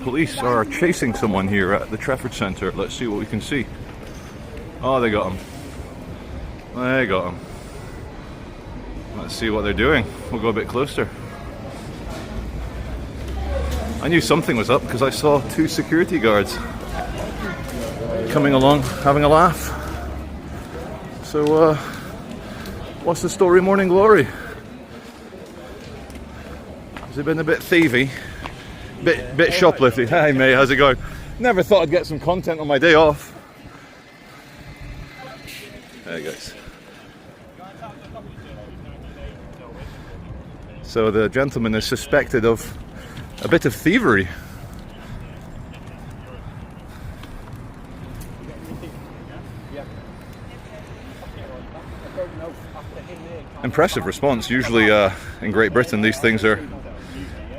police are chasing someone here at the Trafford Centre. Let's see what we can see. Oh, they got him. They got him. Let's see what they're doing. We'll go a bit closer. I knew something was up because I saw 2 security guards coming along, having a laugh. So, what's the story, Morning Glory? Has it been a bit thievy? Bit shoplifty? Hi mate, how's it going? Never thought I'd get some content on my day off. Hey guys. So the gentleman is suspected of a bit of thievery. Impressive response. Usually in Great Britain these things are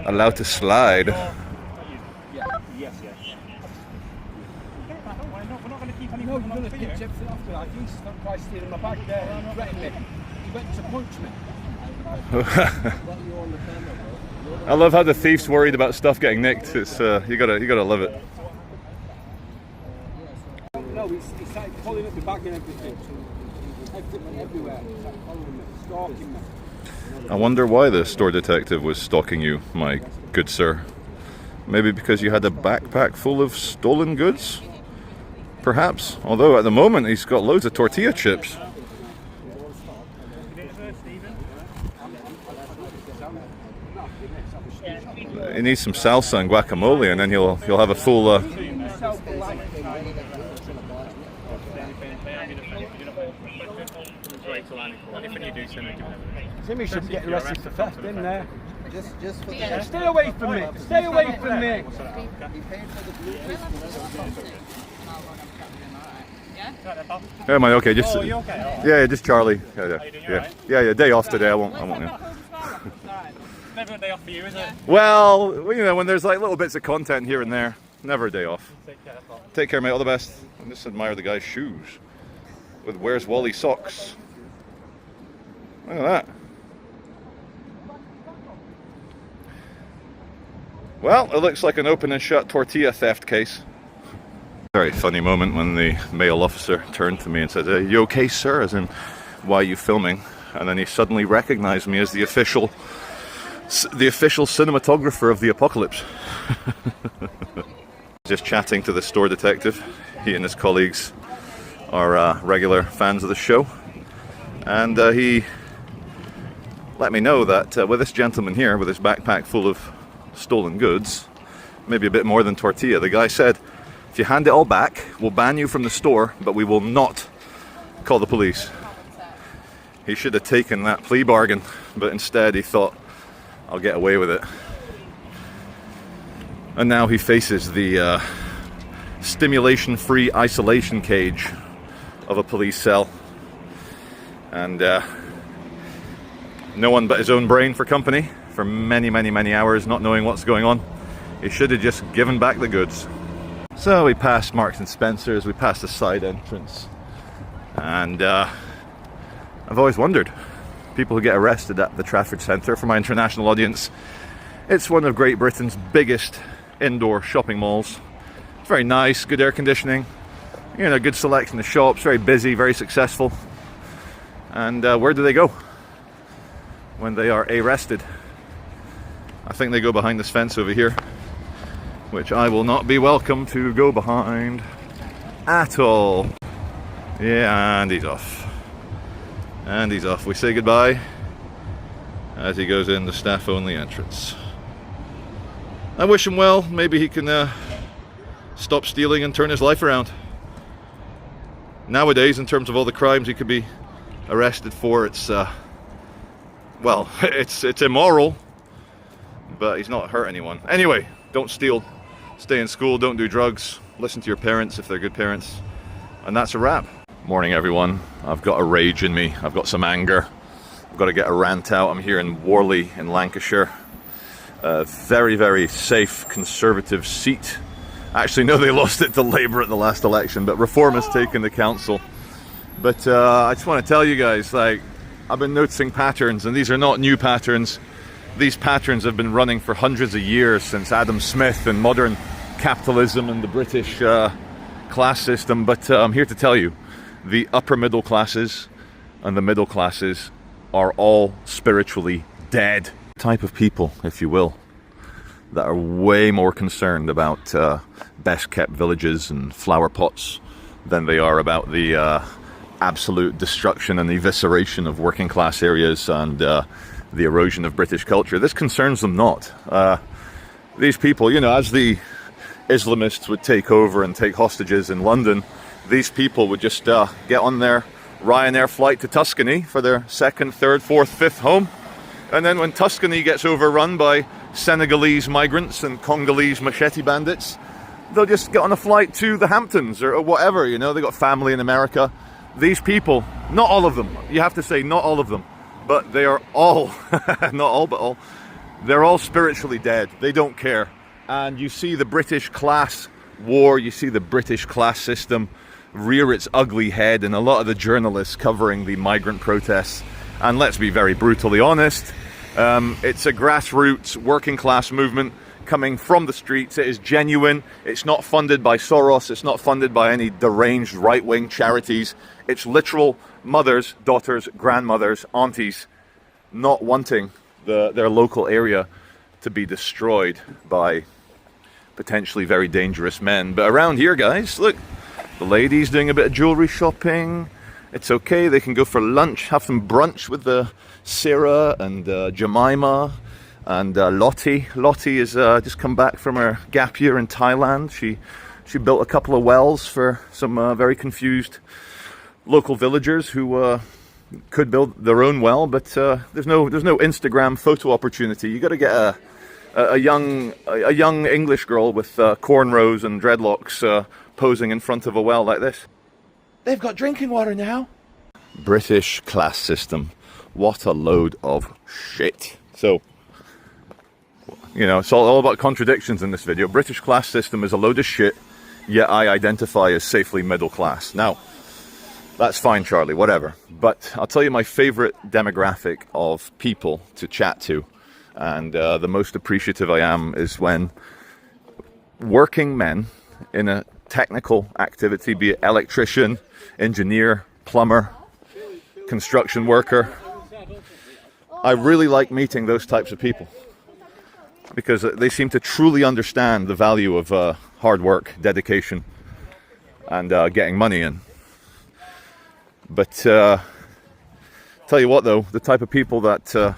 allowed to slide. No, you're going to pinch everything off me like he's not quite stealing my bag there and threatened me. He went to punch me. I love how the thief's worried about stuff getting nicked. It's you gotta love it. No, he started pulling up the bag and everything. Everything everywhere. He started following me, stalking me. I wonder why the store detective was stalking you, my good sir. Maybe because you had a backpack full of stolen goods? Perhaps. Although at the moment he's got loads of tortilla chips. He needs some salsa and guacamole, and then he'll have a full. Timmy should get arrested for theft in there. Just for that. Stay away from me! Stay away from me! Yeah, am I okay? Just you okay? yeah, just Charlie. Right? Yeah. Day off today. I won't. Yeah. Never a day off for you, is it? Well, you know, when there's like little bits of content here and there, never a day off. Take care, mate. All the best. And just admire the guy's shoes with Where's Wally socks. Look at that. Well, it looks like an open and shut tortilla theft case. Very funny moment when the male officer turned to me and said, "You okay, sir?" As in, "Why are you filming?" And then he suddenly recognized me as the official cinematographer of the apocalypse. Just chatting to the store detective. He and his colleagues are regular fans of the show, and he let me know that with this gentleman here with his backpack full of stolen goods, maybe a bit more than tortilla, the guy said, "If you hand it all back, we'll ban you from the store, but we will not call the police." He should have taken that plea bargain, but instead he thought, "I'll get away with it." And now he faces the stimulation-free isolation cage of a police cell. And no one but his own brain for company for many, many, many hours, not knowing what's going on. He should have just given back the goods. So we passed Marks and Spencer's, we passed the side entrance. And I've always wondered, people who get arrested at the Trafford Centre, for my international audience, it's one of Great Britain's biggest indoor shopping malls. It's very nice, good air conditioning, you know, good selection of shops, very busy, very successful. And where do they go when they are arrested? I think they go behind this fence over here, which I will not be welcome to go behind at all. Yeah, and he's off. And he's off. We say goodbye as he goes in the staff-only entrance. I wish him well. Maybe he can stop stealing and turn his life around. Nowadays, in terms of all the crimes he could be arrested for, it's well, it's immoral, but he's not hurt anyone. Anyway, don't steal, stay in school, don't do drugs, listen to your parents if they're good parents, and that's a wrap. Morning everyone. I've got a rage in me, I've got some anger, I've got to get a rant out. I'm here in Warley in Lancashire. A very, very safe Conservative seat. Actually, no, they lost it to Labour at the last election, but Reform has taken the council. But I just want to tell you guys, like, I've been noticing patterns, and these are not new patterns. These patterns have been running for hundreds of years, since Adam Smith and modern capitalism and the British class system, but I'm here to tell you, the upper middle classes and the middle classes are all spiritually dead type of people, if you will, that are way more concerned about best kept villages and flower pots than they are about the absolute destruction and evisceration of working class areas and the erosion of British culture. This concerns them not. These people, you know, as the Islamists would take over and take hostages in London, these people would just get on their Ryanair flight to Tuscany for their second, third, fourth, fifth home. And then when Tuscany gets overrun by Senegalese migrants and Congolese machete bandits, they'll just get on a flight to the Hamptons or whatever, you know. They got family in America. These people, not all of them, you have to say not all of them, but they are all, not all, but all, they're all spiritually dead. They don't care. And you see the British class war, you see the British class system rear its ugly head in a lot of the journalists covering the migrant protests. And let's be very brutally honest, it's a grassroots working class movement coming from the streets. It is genuine. It's not funded by Soros. It's not funded by any deranged right-wing charities. It's literal mothers, daughters, grandmothers, aunties not wanting their local area to be destroyed by potentially very dangerous men. But around here, guys, look, the ladies doing a bit of jewelry shopping. It's okay, they can go for lunch, have some brunch with Sarah and Jemima and Lottie. Lottie has just come back from her gap year in Thailand. She built a couple of wells for some very confused local villagers who could build their own well, but there's no Instagram photo opportunity. You got to get a young English girl with cornrows and dreadlocks posing in front of a well like this. They've got drinking water now. British class system. What a load of shit. So, you know, it's all about contradictions in this video. British class system is a load of shit, yet I identify as safely middle class. Now, that's fine, Charlie, whatever. But I'll tell you my favorite demographic of people to chat to, and the most appreciative I am is when working men in a technical activity, be it electrician, engineer, plumber, construction worker. I really like meeting those types of people because they seem to truly understand the value of hard work, dedication, and getting money in. But tell you what though, the type of people that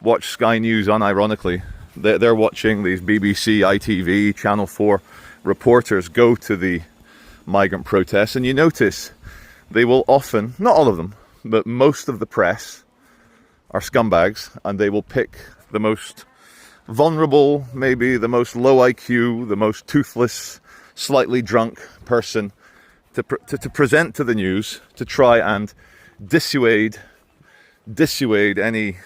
watch Sky News unironically, they're watching these BBC, ITV, Channel 4 reporters go to the migrant protests, and you notice they will often, not all of them, but most of the press are scumbags, and they will pick the most vulnerable, maybe the most low IQ, the most toothless, slightly drunk person to present to the news to try and dissuade any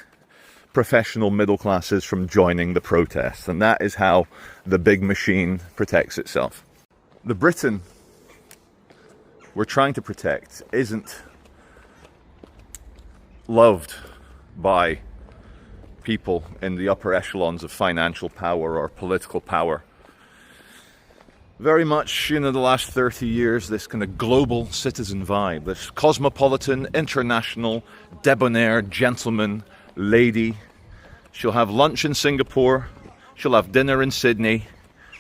professional middle classes from joining the protests. And that is how the big machine protects itself. The Britain we're trying to protect isn't loved by people in the upper echelons of financial power or political power. Very much, you know, the last 30 years, this kind of global citizen vibe, this cosmopolitan, international, debonair gentleman lady. She'll have lunch in Singapore, she'll have dinner in Sydney,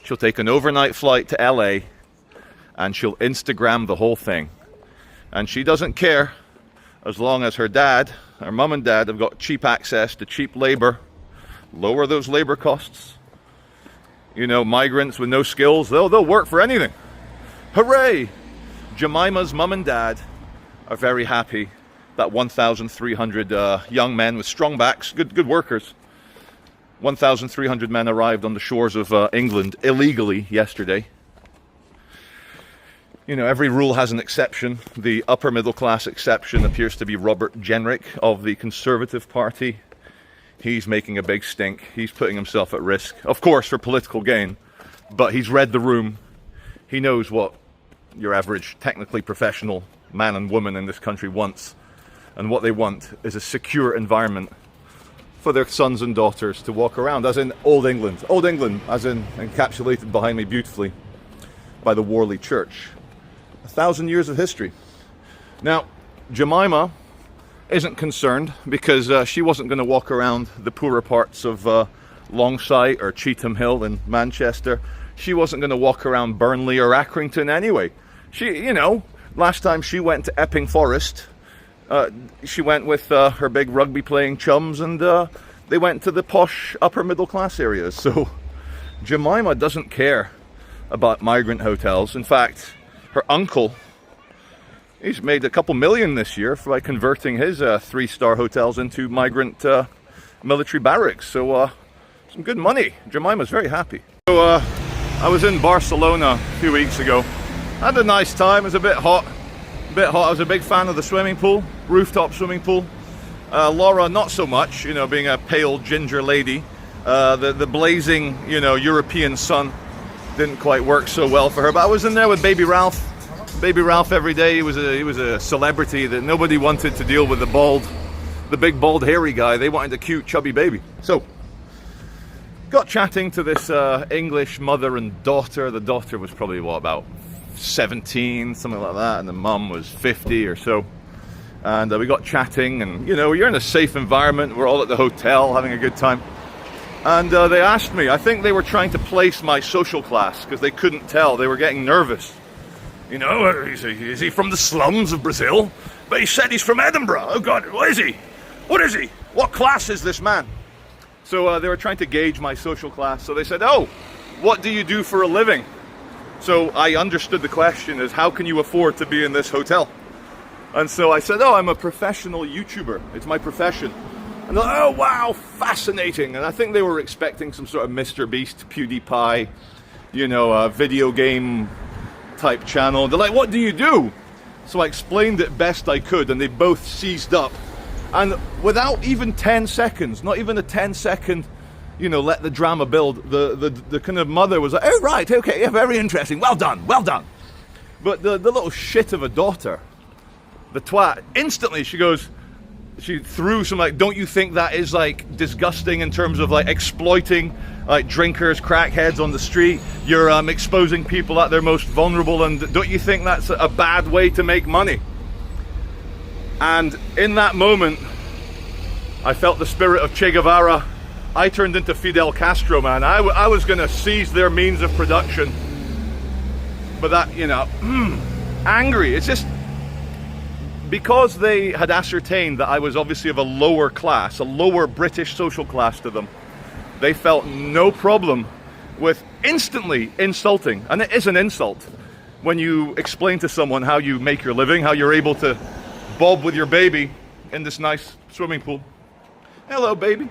she'll take an overnight flight to LA, and she'll Instagram the whole thing. And she doesn't care as long as her mum and dad have got cheap access to cheap labor, lower those labor costs. You know, migrants with no skills, they'll work for anything. Hooray! Jemima's mum and dad are very happy that 1,300 young men with strong backs, good workers, 1,300 men arrived on the shores of England illegally yesterday. You know, every rule has an exception. The upper middle class exception appears to be Robert Jenrick of the Conservative Party. He's making a big stink. He's putting himself at risk, of course, for political gain, but he's read the room. He knows what your average, technically professional man and woman in this country wants. And what they want is a secure environment for for their sons and daughters to walk around, as in Old England. Old England, as in encapsulated behind me beautifully by the Warley Church. 1,000 years of history. Now, Jemima isn't concerned because she wasn't going to walk around the poorer parts of Longsight or Cheetham Hill in Manchester. She wasn't going to walk around Burnley or Accrington anyway. She, you know, last time she went to Epping Forest, she went with her big rugby playing chums, and they went to the posh upper middle class areas. So Jemima doesn't care about migrant hotels. In fact, her uncle, he's made a couple million this year by converting his 3-star hotels into migrant military barracks. So some good money. Jemima's very happy. So I was in Barcelona a few weeks ago. Had a nice time. It was a bit hot. I was a big fan of the swimming pool, rooftop swimming pool. Laura, not so much, you know, being a pale ginger lady. The blazing, you know, European sun didn't quite work so well for her. But I was in there with baby Ralph. Baby Ralph every day. He was a celebrity that nobody wanted to deal with the big bald hairy guy. They wanted a cute chubby baby. So got chatting to this English mother and daughter. The daughter was probably what, about 17, something like that, and the mum was 50 or so. And we got chatting, and you know, you're in a safe environment. We're all at the hotel having a good time. And they asked me, I think they were trying to place my social class because they couldn't tell. They were getting nervous. You know, is he from the slums of Brazil? But he said he's from Edinburgh. Oh God, what is he? What is he? What class is this man? So they were trying to gauge my social class. So they said, oh, what do you do for a living? So I understood the question as, how can you afford to be in this hotel? And so I said, oh, I'm a professional YouTuber. It's my profession. And they're like, oh, wow, fascinating. And I think they were expecting some sort of Mr. Beast, PewDiePie, you know, a video game type channel. They're like, what do you do? So I explained it best I could, and they both seized up. And without even 10 seconds, not even a 10-second, you know, let the drama build, the kind of mother was like, oh, right, okay, yeah, very interesting, well done, well done. But the little shit of a daughter, the twat, instantly she threw some, like, don't you think that is, like, disgusting in terms of, like, exploiting, like, drinkers, crackheads on the street? You're exposing people at their most vulnerable, and don't you think that's a bad way to make money? And in that moment, I felt the spirit of Che Guevara. I turned into Fidel Castro, man. I was going to seize their means of production. But that, you know, angry. It's just because they had ascertained that I was obviously of a lower class, a lower British social class to them. They felt no problem with instantly insulting. And it is an insult when you explain to someone how you make your living, how you're able to bob with your baby in this nice swimming pool. Hello, baby.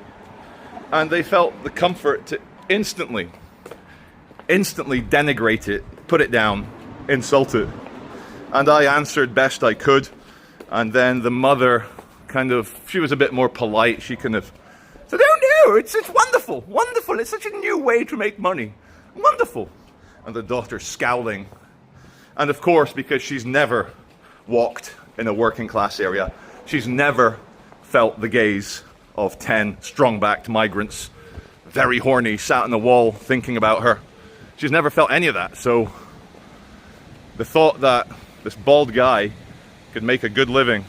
And they felt the comfort to instantly denigrate it, put it down, insult it. And I answered best I could. And then the mother she was a bit more polite. She kind of said, oh no, it's wonderful, wonderful. It's such a new way to make money. Wonderful. And the daughter scowling. And of course, because she's never walked in a working class area, she's never felt the gaze of 10 strong-backed migrants, very horny, sat on the wall thinking about her. She's never felt any of that. So the thought that this bald guy could make a good living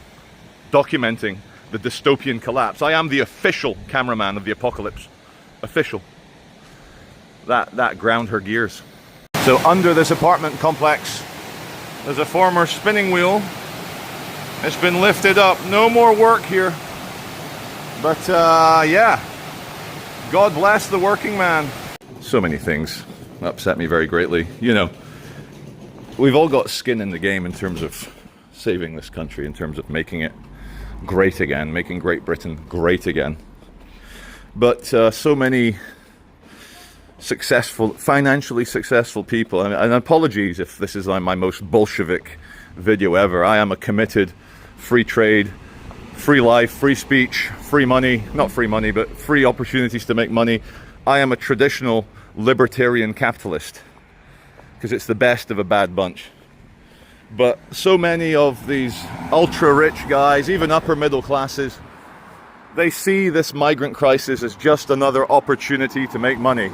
documenting the dystopian collapse. I am the official cameraman of the apocalypse. Official. That ground her gears. So under this apartment complex, there's a former spinning wheel. It's been lifted up. No more work here. But yeah, God bless the working man. So many things upset me very greatly. You know, we've all got skin in the game in terms of saving this country, in terms of making it great again, making Great Britain great again. But so many financially successful people, and apologies if this is like my most Bolshevik video ever. I am a committed free trade, free life, free speech, free money, not free money, but free opportunities to make money. I am a traditional libertarian capitalist because it's the best of a bad bunch. But so many of these ultra rich guys, even upper middle classes, They see this migrant crisis as just another opportunity to make money.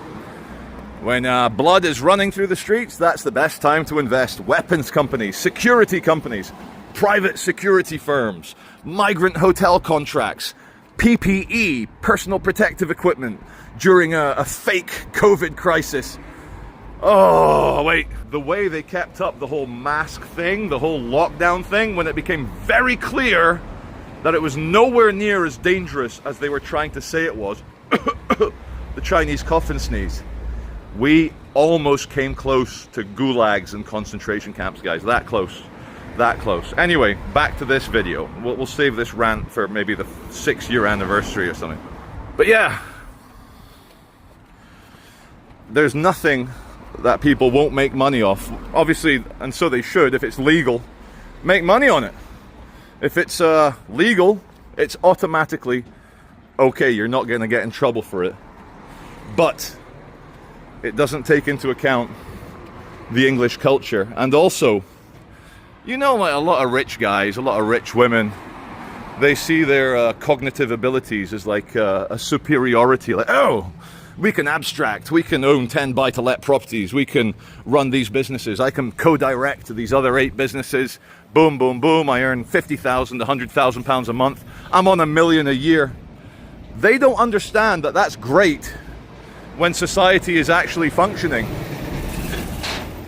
When blood is running through the streets, that's the best time to invest. Weapons companies, security companies, private security firms, migrant hotel contracts, PPE, personal protective equipment, during a fake COVID crisis. Oh, wait. The way they kept up the whole mask thing, the whole lockdown thing, when it became very clear that it was nowhere near as dangerous as they were trying to say it was, the Chinese cough and sneeze. We almost came close to gulags and concentration camps, guys. That close. That close. Anyway, back to this video. We'll save this rant for maybe the 6-year anniversary or something. But yeah, there's nothing that people won't make money off. Obviously, and so they should, if it's legal, make money on it. If it's legal, it's automatically okay. You're not going to get in trouble for it. But it doesn't take into account the English culture. And also, you know, like a lot of rich guys, a lot of rich women, they see their cognitive abilities as like a superiority. Like, oh, we can abstract, we can own 10 buy-to-let properties, we can run these businesses, I can co-direct these other 8 businesses, boom, boom, boom, I earn 50,000, 100,000 pounds a month, I'm on $1 million a year. They don't understand that that's great when society is actually functioning.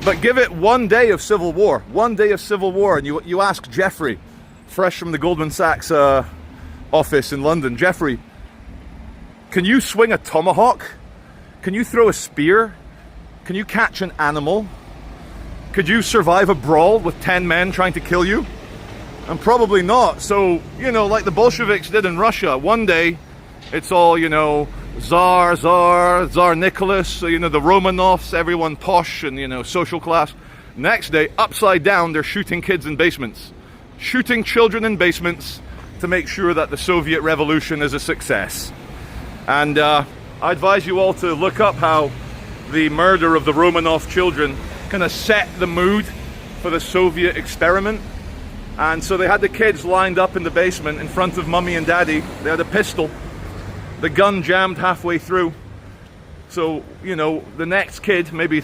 But give it one day of civil war, and you ask Jeffrey, fresh from the Goldman Sachs office in London, Jeffrey, can you swing a tomahawk? Can you throw a spear? Can you catch an animal? Could you survive a brawl with 10 men trying to kill you? And probably not. So, you know, like the Bolsheviks did in Russia, one day it's all, you know, Tsar Nicholas, so, you know, the Romanovs, everyone posh and, you know, social class. Next day, upside down, they're shooting kids in basements. Shooting children in basements to make sure that the Soviet Revolution is a success. And I advise you all to look up how the murder of the Romanov children kind of set the mood for the Soviet experiment. And so they had the kids lined up in the basement in front of mummy and daddy. They had a pistol. The gun jammed halfway through. So, you know, the next kid, maybe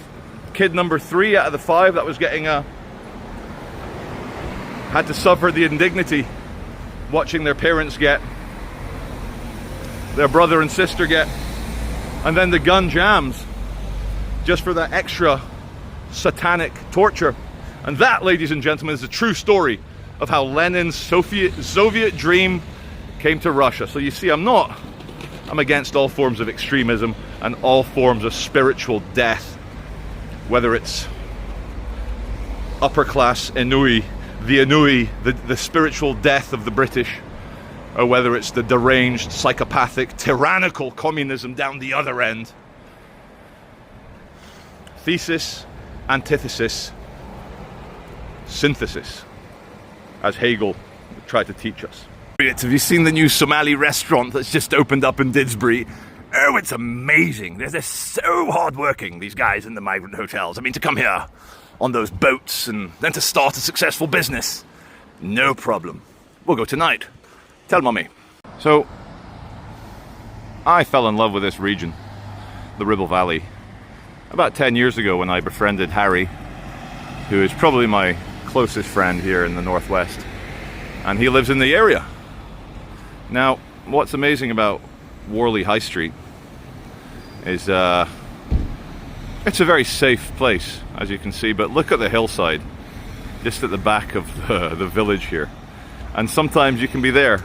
kid number 3 out of the 5 that was getting had to suffer the indignity watching their parents get, their brother and sister get, and then the gun jams just for that extra satanic torture. And that, ladies and gentlemen, is the true story of how Lenin's Soviet dream came to Russia. So you see, I'm against all forms of extremism and all forms of spiritual death, whether it's upper class Inui, the spiritual death of the British, or whether it's the deranged, psychopathic, tyrannical communism down the other end. Thesis, antithesis, synthesis, as Hegel tried to teach us. Have you seen the new Somali restaurant that's just opened up in Didsbury? Oh, it's amazing. They're so hardworking, these guys in the migrant hotels. I mean, to come here on those boats and then to start a successful business. No problem. We'll go tonight. Tell Mummy. So, I fell in love with this region, the Liverpool Valley, about 10 years ago when I befriended Harry, who is probably my closest friend here in the Northwest, and he lives in the area. Now, what's amazing about Warley High Street is it's a very safe place, as you can see, but look at the hillside just at the back of the village here. And sometimes you can be there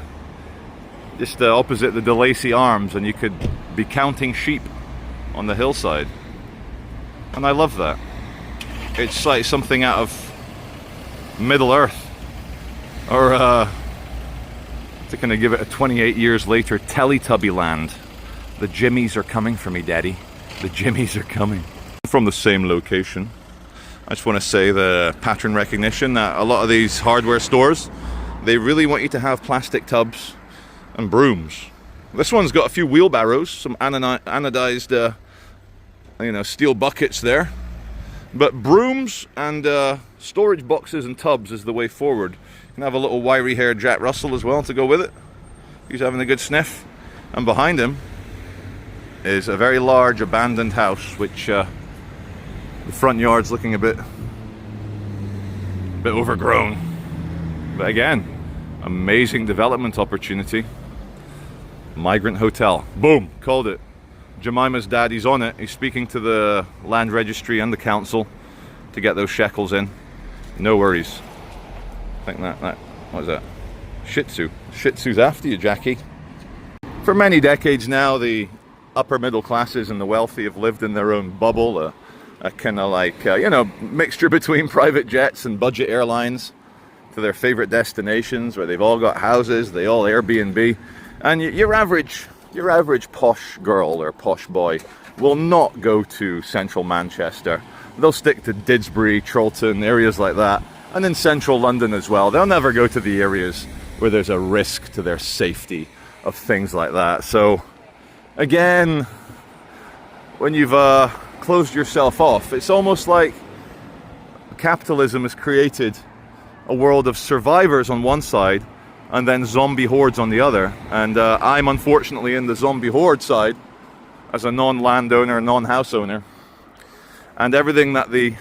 just opposite the DeLacy Arms and you could be counting sheep on the hillside. And I love that. It's like something out of Middle Earth, or to kind of give it a 28 years later, Teletubby land. The Jimmies are coming for me, Daddy. The Jimmies are coming. From the same location. I just want to say the pattern recognition that a lot of these hardware stores, they really want you to have plastic tubs and brooms. This one's got a few wheelbarrows, some anodized, steel buckets there. But brooms and storage boxes and tubs is the way forward. You can have a little wiry-haired Jack Russell as well to go with it. He's having a good sniff. And behind him is a very large abandoned house, which the front yard's looking a bit overgrown. But again, amazing development opportunity. Migrant Hotel. Boom, called it. Jemima's daddy's on it. He's speaking to the land registry and the council to get those shekels in. No worries. I think that what is that? Shih Tzu. Shih Tzu's after you, Jackie. For many decades now, the upper middle classes and the wealthy have lived in their own bubble, a kind of like, you know, mixture between private jets and budget airlines to their favorite destinations where they've all got houses, they all Airbnb. And your average posh girl or posh boy will not go to central Manchester. They'll stick to Didsbury, Chorlton, areas like that. And in central London as well. They'll never go to the areas where there's a risk to their safety of things like that. So again, when you've closed yourself off, it's almost like capitalism has created a world of survivors on one side and then zombie hordes on the other. And I'm unfortunately in the zombie horde side as a non-landowner, non-house owner. And everything that the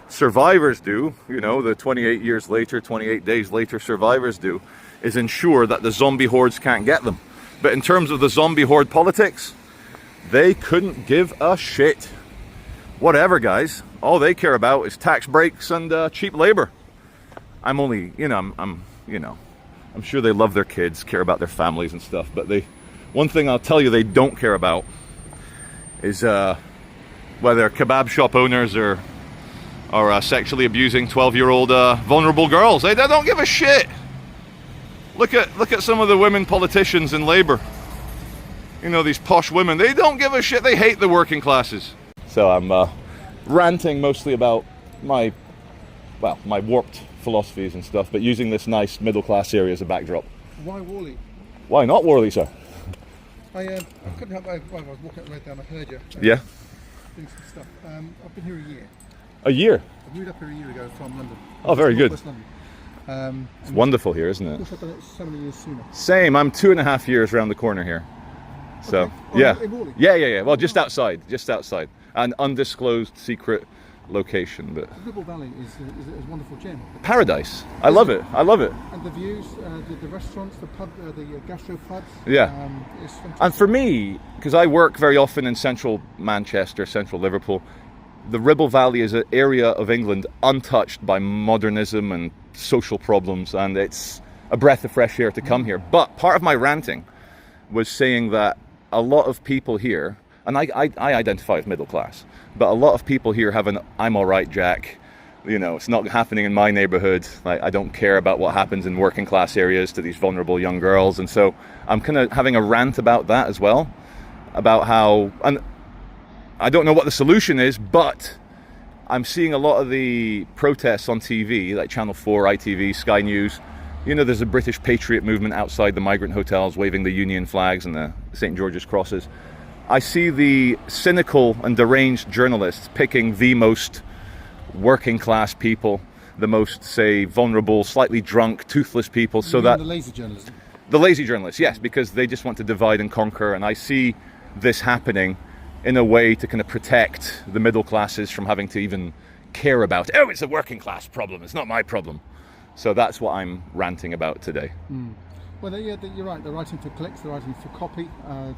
survivors do, you know, the 28 years later, 28 days later survivors do, is ensure that the zombie hordes can't get them. But in terms of the zombie horde politics, they couldn't give a shit. Whatever, guys. All they care about is tax breaks and cheap labor. I'm only, you know, I'm sure they love their kids, care about their families and stuff, but one thing I'll tell you they don't care about is whether kebab shop owners are sexually abusing 12-year-old vulnerable girls. They don't give a shit. Look at some of the women politicians in Labour. You know, these posh women, they don't give a shit. They hate the working classes. So I'm ranting mostly about my warped philosophies and stuff, but using this nice middle class area as a backdrop. Why Warley? Why not Warley, sir? I couldn't help I was walking up the road down, I heard you. Yeah. Doing some stuff. I've been here a year. A year? I moved up here a year ago from London. Oh, very good. West London. It's wonderful here, isn't it? Of course, I've done it so many years sooner. Same. I'm 2.5 years around the corner here. So Okay. Oh, yeah. in Warley? Yeah. Well, just outside, an undisclosed secret location, but Liverpool Valley is a wonderful gem. paradise. I love it. And the views, the restaurants, the pub, the gastro pubs. Yeah. It's fantastic. And for me, because I work very often in central Manchester, central Liverpool, the Ribble Valley is an area of England untouched by modernism and social problems, and it's a breath of fresh air to come here. But part of my ranting was saying that a lot of people here, and I identify as middle class, but a lot of people here have an "I'm all right, Jack." You know, it's not happening in my neighborhood. Like, I don't care about what happens in working class areas to these vulnerable young girls. And so I'm kind of having a rant about that as well, about how, and I don't know what the solution is, but I'm seeing a lot of the protests on TV, like Channel 4, ITV, Sky News. You know, there's a British patriot movement outside the migrant hotels waving the Union flags and the St. George's crosses. I see the cynical and deranged journalists picking the most working class people, the most, say, vulnerable, slightly drunk, toothless people, so that the lazy journalism. The lazy journalists, yes, because they just want to divide and conquer, and I see this happening in a way to kind of protect the middle classes from having to even care about, oh, it's a working class problem, it's not my problem. So that's what I'm ranting about today. Well, you're right. They're writing for clicks. They're writing for copy.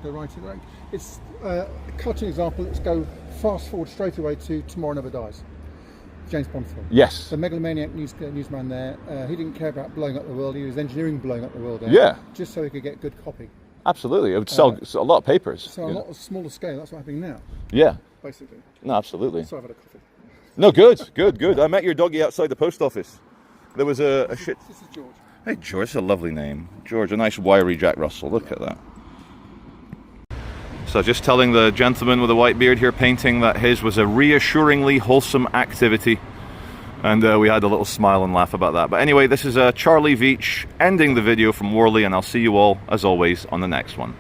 They're writing. It's a cartoon example. Let's go fast forward straight away to Tomorrow Never Dies, James Bond film. Yes. The megalomaniac newsman there. He didn't care about blowing up the world. He was engineering blowing up the world there. Yeah. Just so he could get good copy. Absolutely. It would sell a lot of papers. So a lot of smaller scale. That's what's happening now. Yeah. Basically. No, absolutely. So I've had a coffee. No, good. I met your doggy outside the post office. There was a shit. This is George. Hey, George, that's a lovely name. George, a nice wiry Jack Russell. Look at that. So just telling the gentleman with the white beard here painting that his was a reassuringly wholesome activity. And we had a little smile and laugh about that. But anyway, this is Charlie Veitch ending the video from Warley, and I'll see you all, as always, on the next one.